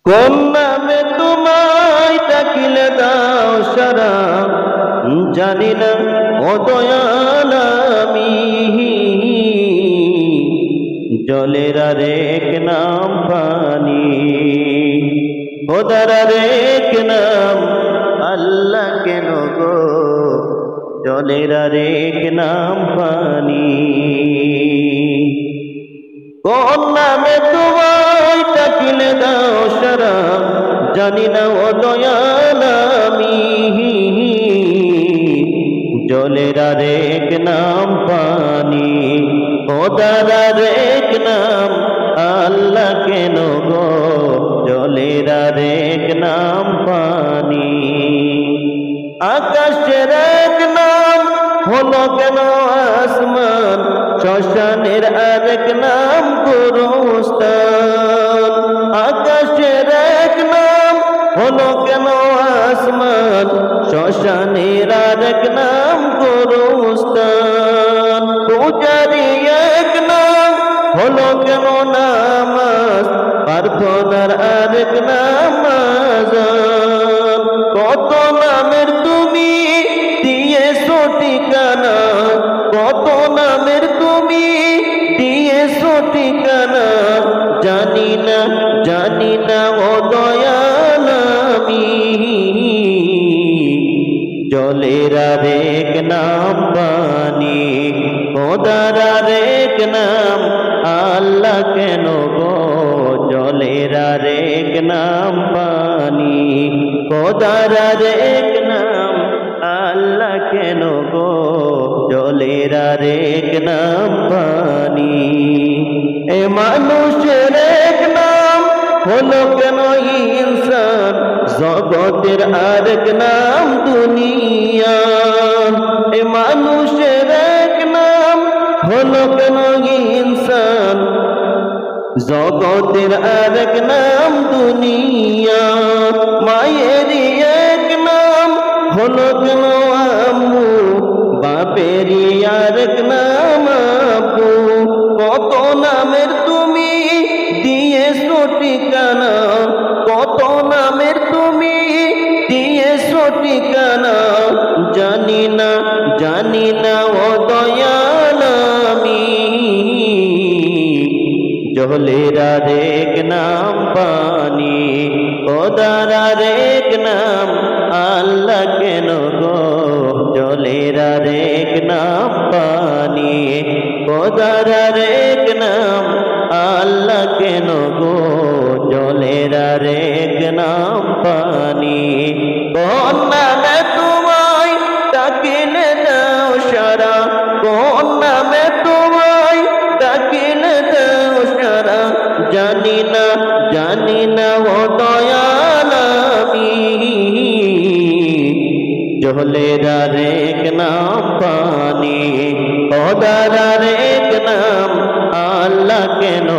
কোন নামে তোমায় ডাকিলে দাও সারা, জানি না ও দয়াল আমি। জলের আরেক নাম পানি, খোদার আরেক নাম আল্লাহ কেন গো, জলের আরেক নাম পানি। কোন নামে তোমায় ডাকিলে দাও সারা, জানি না ও দয়াল আমি। জলের আরেক নাম পানি, খোদার আরেক নাম আল্লাহ কেন গো, জলের আরেক নাম পানি। আকাশের এক নাম হলো কেন আসমান, শ্মশানের আরেক নাম গোরস্থান। আকাশের এক নাম হলো কেন আসমান, শ্মশানের আরেক নাম গোরস্থান। পূজারি এক নাম হলো কেন নামাজ, প্রার্থনার আরেক নাম আযান। কত নামের তুমি দিয়েছো ঠিকানা, কত নামের তুমি দিয়েছো ঠিকানা, জানি না জানি না ও দয়াল আমি। জলের আরেক নাম পানি, খোদার আরেক নাম আল্লাহ কেন গো, জলের আরেক নাম পানি, খোদার আরেক নাম আল্লাহ কেন গো, জলের আরেক নাম পানি। এ মানুষের এক নাম হলো কেন ইনসান, জগতের আরেক নাম দুনিয়া। এ মানুষের এক নাম হলো কেন ইনসান, জগতের আরেক নাম দুনিয়া। মায়েরই এক নাম হলো কেন আম্মু, বাপেরই আরেক নাম আব্বু। কত নামের তুমি দিয়েছো ঠিকানা, কত নামের তুমি দিয়েছো ঠিকানা, জানি না জানি না ও দয়াল আমি। জলের আরেক নাম পানি, খোদার আরেক নাম আল্লাহ কেন গো, জলের আরেক নাম পানি, খোদার আরেক নাম আল্লাহ কেন গো, জলের আরেক নাম পানি। কোন নামে তোমায় ডাকিলে দাও সারা, কোন নামে তোমায় ডাকিলে দাও সারা, জানি না জানি না ও দয়াল আমি। জলের আরেক নাম পানি, খোদার আরেক নাম আল্লাহ কেন